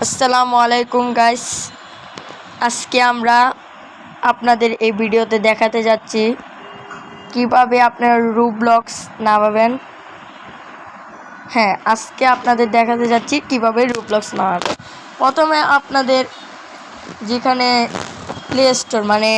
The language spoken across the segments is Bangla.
আসসালামু আলাইকুম গাইস, আজকে আমরা আপনাদের এই ভিডিওতে দেখাতে যাচ্ছি কিভাবে আপনারা রুবলক্স নামাবেন। আজকে আপনাদের দেখাতে যাচ্ছি কিভাবে রুবলক্স নামাবেন। প্রথমে আপনাদের যেখানে প্লে স্টোর মানে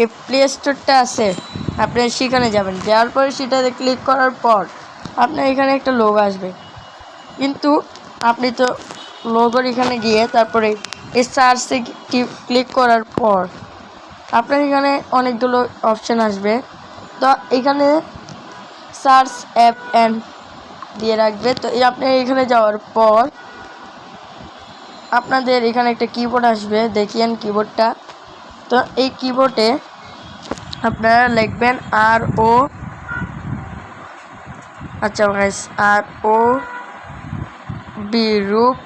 এই প্লে স্টোরটা আছে আপনারা সেখানে যাবেন। যাওয়ার পরে সেটাতে ক্লিক করার পর আপনার এখানে একটা লোগো আসবে, কিন্তু আপনি তো লোগোর এখানে গিয়ে তারপরে এই সার্চে ক্লিক করার পর আপনার এখানে অনেকগুলো অপশান আসবে। তো এখানে সার্চ অ্যাপ অ্যান্ড দিয়ে রাখবে। তো আপনার এখানে যাওয়ার পর আপনাদের এখানে একটা কিবোর্ড আসবে, দেখিয়েন কিবোর্ডটা। তো এই কিবোর্ডে আপনারা লিখবেন ROB রুপ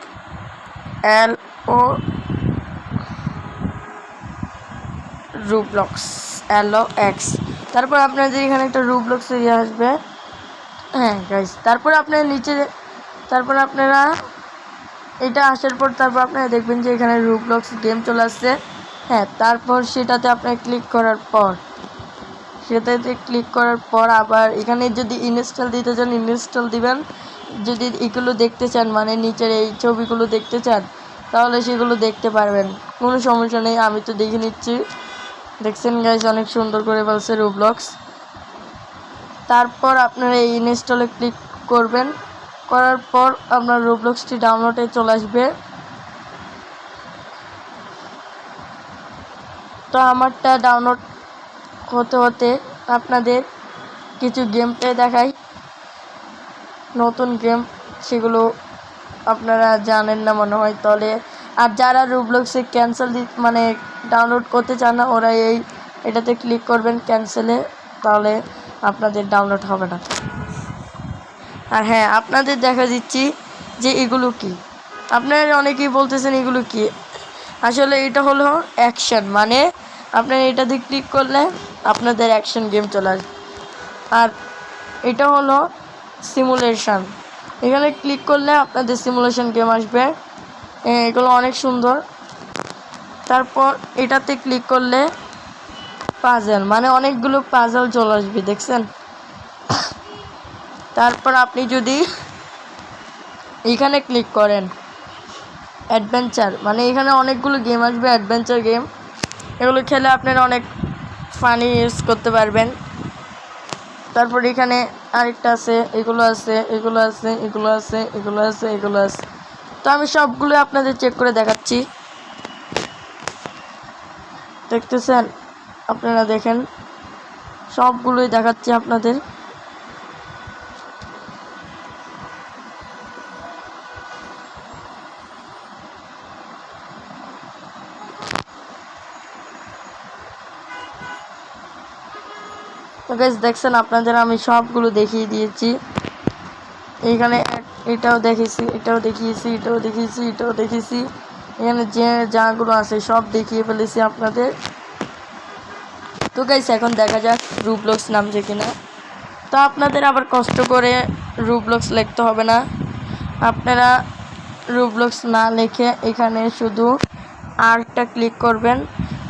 রুবলক্স LOX। তারপর আপনাদের এখানে একটা রুবলক্স আসবে। গাইস, তারপর আপনারা নিচে তারপর আপনারা এটা আসার পর তারপর আপনারা দেখবেন যে এখানে রুবলক্স গেম চলে আসছে। তারপর সেটাতে আপনারা ক্লিক করার পর আবার এখানে যদি ইনস্টল দিতে চান ইনস্টল দিবেন। যদি এগুলো দেখতে চান মানে নিচের এই ছবিগুলো দেখতে চান তাহলে সেগুলো দেখতে পারবেন, কোনো সমস্যা নেই। আমি তো দেখে নিচ্ছি। দেখছেন গাইস, অনেক সুন্দর করে বলছে রুবলক্স। তারপর আপনারা এই ইনস্টলে ক্লিক করবেন, করার পর আপনার রুবলক্সটি ডাউনলোডে চলে আসবে। তো আমারটা ডাউনলোড হতে হতে আপনাদের কিছু গেম প্লে দেখাই, নতুন গেম, সেগুলো আপনারা জানেন না মনে হয়। তাহলে আর যারা রুবলক্সে ক্যান্সেল মানে ডাউনলোড করতে চান না ওরা এটাতে ক্লিক করবেন ক্যান্সেলে, তাহলে আপনাদের ডাউনলোড হবে না। আর আপনাদের দেখা দিচ্ছি যে এগুলো কি। আপনারা অনেকেই বলতেছেন এগুলো কি। আসলে এটা হলো অ্যাকশন, মানে আপনারা এটাতে ক্লিক করলে আপনাদের অ্যাকশন গেম চলে আসবে। আর এটা হলো সিমুলেশন, এখানে ক্লিক করলে আপনাদের সিমুলেশন গেম আসবে। এগুলো অনেক সুন্দর। তারপর এটাতে ক্লিক করলে পাজল, মানে অনেকগুলো পাজল চলে আসবে, দেখছেন। তারপর আপনি যদি এখানে ক্লিক করেন অ্যাডভেঞ্চার, মানে এখানে অনেকগুলো গেম আসবে, অ্যাডভেঞ্চার গেম। এগুলো খেলে আপনারা অনেক ফানি ইউজ করতে পারবেন। তারপর এখানে আরেকটা আছে, এগুলো আছে। তো আমি সবগুলো আপনাদের চেক করে দেখাচ্ছি, দেখতেছেন। আপনারা দেখেন, সবগুলোই দেখাচ্ছি আপনাদের। তো গাইস, দেখছেন আপনাদের আমি সবগুলো দেখিয়ে দিয়েছি। এইখানে এটাও দেখিয়েছি, এখানে যে যাগুলো আছে সব দেখিয়ে ফেলেছি আপনাদের। তো গাইস, এখন দেখা যাক রুবলক্স নামছে কিনা। তো আপনাদের আবার কষ্ট করে রুবলক্স লিখতে হবে না, আপনারা রুবলক্স না লিখে এখানে শুধু আরটা ক্লিক করবেন।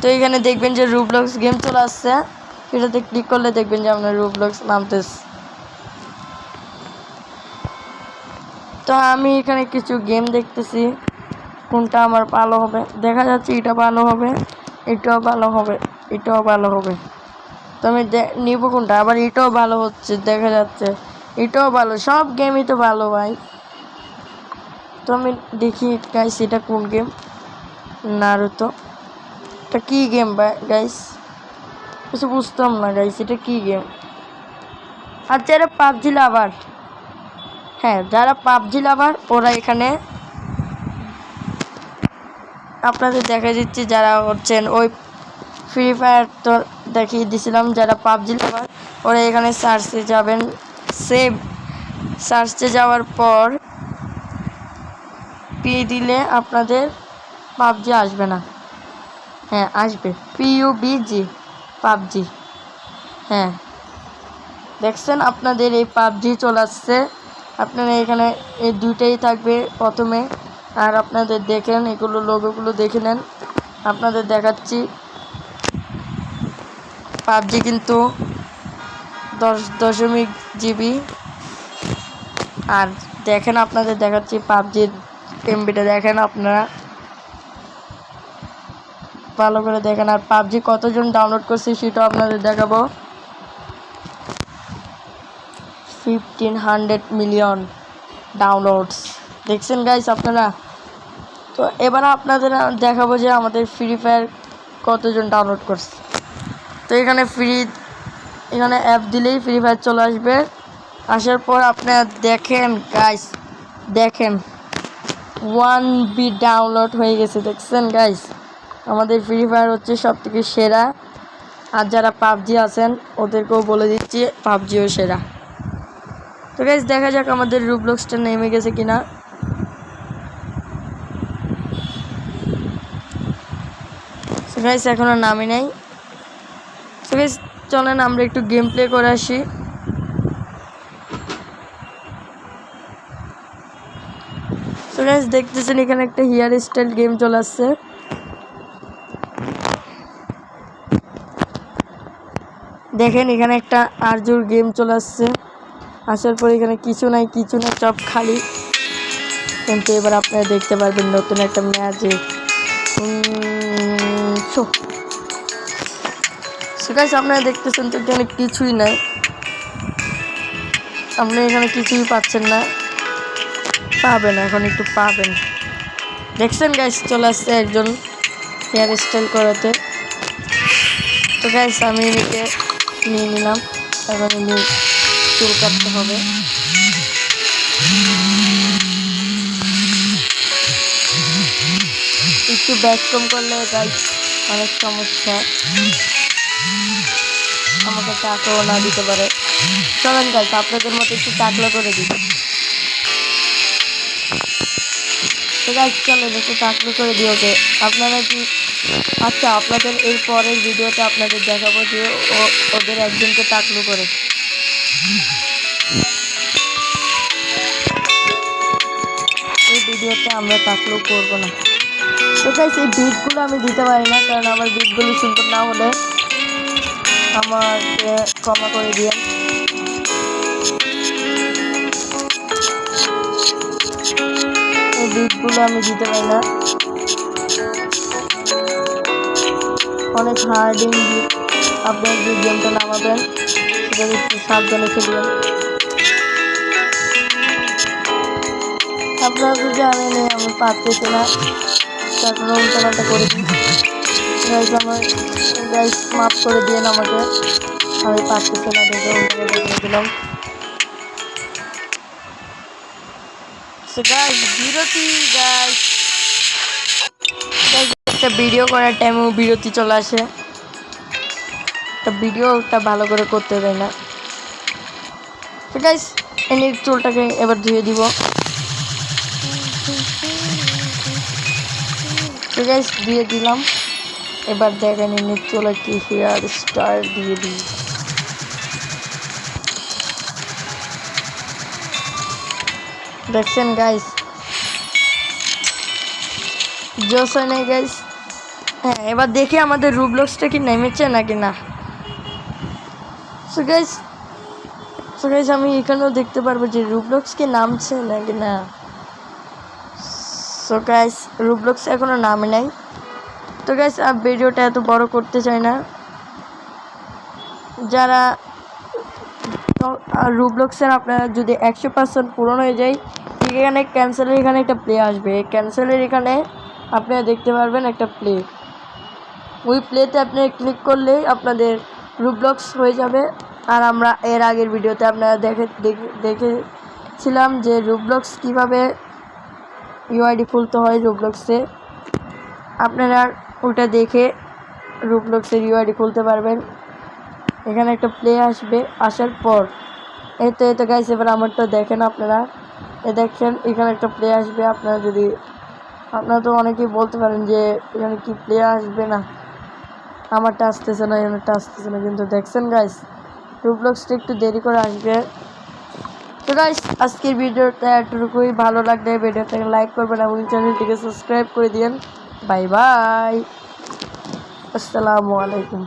তো এখানে দেখবেন যে রুবলক্স গেম চলে আসছে, সেটাতে ক্লিক করলে দেখবেন যে আপনার রুবলক্স নামতেছে। তো আমি এখানে কিছু গেম দেখতেছি, কোনটা আমার ভালো হবে। দেখা যাচ্ছে এটা ভালো হবে, এটাও ভালো হবে। তো আমি নিব কোনটা। আবার এটাও ভালো হচ্ছে, দেখা যাচ্ছে এটাও ভালো। সব গেমই তো ভালো ভাই। তো আমি দেখি গাইস এটা কোন গেম। নারুতো। এটা কি গেম গাইস? কিছু বুঝতাম না গাইস, এটা কি গেম। আচ্ছা, এটা পাবজি লাভার। যারা পাবজি লাভার ওরা এখানে আপনাদের দেখা দিচ্ছে, যারা হচ্ছেন ওই ফ্রি ফায়ার তো দেখিয়ে দিয়েছিলাম, যারা পাবজি লাভার ওরা এখানে সার্চে যাবেন। সার্চে যাওয়ার পর পি দিলে আপনাদের পাবজি আসবে না। আসবে PUBG পাবজি। দেখছেন আপনাদের এই পাবজি চলে আসছে। আপনারা এখানে এই দুইটাই থাকবে প্রথমে। আর আপনাদের দেখেন এগুলো লোগোগুলো দেখে নেন। আপনাদের দেখাচ্ছি পাবজি কিন্তু 10.GB। আর দেখেন আপনাদের দেখাচ্ছি পাবজির এমবিটা দেখেন আপনারা ভালো করে দেখেন। আর পাবজি কতজন ডাউনলোড করছে সেটাও আপনাদের দেখাবো। 1500 মিলিয়ন ডাউনলোডস দেখছেন গাইস আপনারা। তো এবার আপনাদের দেখাবো যে আমাদের ফ্রি ফায়ার কতজন ডাউনলোড করছে। তো এখানে অ্যাপ দিলেই ফ্রি ফায়ার চলে আসবে। আসার পর আপনারা দেখেন গাইস, দেখেন 1B ডাউনলোড হয়ে গেছে। দেখছেন গাইস আমাদের ফ্রি ফায়ার হচ্ছে সবথেকে সেরা। আর যারা পাবজি আছেন ওদেরকেও বলে দিচ্ছি পাবজিও সেরা। তো গাইস দেখা যাক আমাদের রুবলক্সটা নেমে গেছে কিনা। তো গাইস এখনো নামি নাই। তো গাইস চলেন আমরা একটু গেম প্লে করে আসি। তো গাইস দেখতেছেন এখানে একটা হেয়ার স্টাইল গেম চলে আসছে। দেখেন এখানে একটা আরজুর গেম চলে আসছে। আসার পর এখানে কিছু নাই সব খালি। কিন্তু এবার আপনারা দেখতে পারবেন নতুন একটা ম্যাজিক। গাইস আপনারা দেখতেছেন তো এখানে কিছুই নাই, আপনি এখানে কিছুই পাচ্ছেন না, পাবেন এখন একটু পাবেন। দেখছেন গাইস চলে আসছে একজন হেয়ার স্টাইল করাতে। তো গাইস আমি এদিকে নিয়ে নিলাম, এখন ইনি চুল কাটতে হবে। একটু ব্যাককম করলে গাইস অনেক সমস্যা, আমাকে টাকাও না দিতে পারে। চলেন গাইস আপনাদের মতো একটু টাকলা করে দিই। তো গাইস চলেন একটু টাকলা করে দিই ওকে। আপনারা কি আচ্ছা আপনাদের এর পরের ভিডিওতে আপনাদের দেখাবো যে ওদের একজনকে টাকলু করে। এই ভিডিওতে আমরা টাকলু করবো না। তো গাইস এই বিটগুলো আমি দিতে পারি না, কারণ আমার বিটগুলো সুন্দর না হলে আমাকে ক্ষমা করে দিয়ে। এই বিটগুলো আমি দিতে পারি না, অনেক হার্ডিং বিট। আপনার যে গেমটা নামাবেন সেটা একটু সাবধানে খেলবেন। আপনারা তো জানেন আমি পারতেছি না, তারপরে উল্টাপাল্টা করে দিই। আমার গাইস মাফ করে দিয়ে আমাকে, আমি পারতেছি না দেখে উল্টাপাল্টা করে দিলাম। একটা ভিডিও করার টাইমেও বিরতি চলে আসে, ভিডিওটা ভালো করে করতে দেয় না। তো গাইস এনে চুলটাকে এবার ধুয়ে দিব। তো গাইস দিয়ে দিলাম। এবার দেখেন এনে চুলে কি হেয়ার স্টাইল দিয়ে দিই। দেখছেন গাইস জোস হয় নাই গাইস। হ্যাঁ এবার দেখি আমাদের রুবলক্সটা কি নেমেছে নাকি না। সো গাইস আমি এখানেও দেখতে পারবো যে রুবলক্স কি নামছে নাকি না। সো গাইস রুবলক্স এখনো নামে নাই। তো গাইস ভিডিওটা এত বড় করতে চাই না। যারা রুবলক্সের আপনারা যদি 100% পূরণ হয়ে যায়, এখানে ক্যান্সেলের এখানে একটা প্লে আসবে। ক্যান্সেলের এখানে আপনারা দেখতে পারবেন একটা প্লে। ওই প্লেতে আপনি ক্লিক করলেই আপনাদের রুবলক্স হয়ে যাবে। আর আমরা এর আগের ভিডিওতে আপনারা দেখেছিলাম যে রুবলক্স কীভাবে ইউআইডি খুলতে হয় রুবলক্সে। আপনারা ওটা দেখে রুবলক্সের ইউআইডি খুলতে পারবেন। এখানে একটা প্লে আসবে, আসার পর এই তো গাইস এবার আমারটা দেখেন আপনারা। দেখেন এখানে একটা প্লে আসবে। আপনারা তো অনেকেই বলতে পারেন যে এখানে কি প্লে আসবে না, আমারটা আসতেছে না, এখানেটা আসতেছে না। কিন্তু দেখছেন গাইস রুবলক্সটা একটু দেরি করে আসবে। তো গাইস আজকের ভিডিওটা এতটুকুই। ভালো লাগলে ভিডিওটাকে লাইক করবেন এবং চ্যানেলটিকে সাবস্ক্রাইব করে দিন। বাই বাই, আসসালামু আলাইকুম।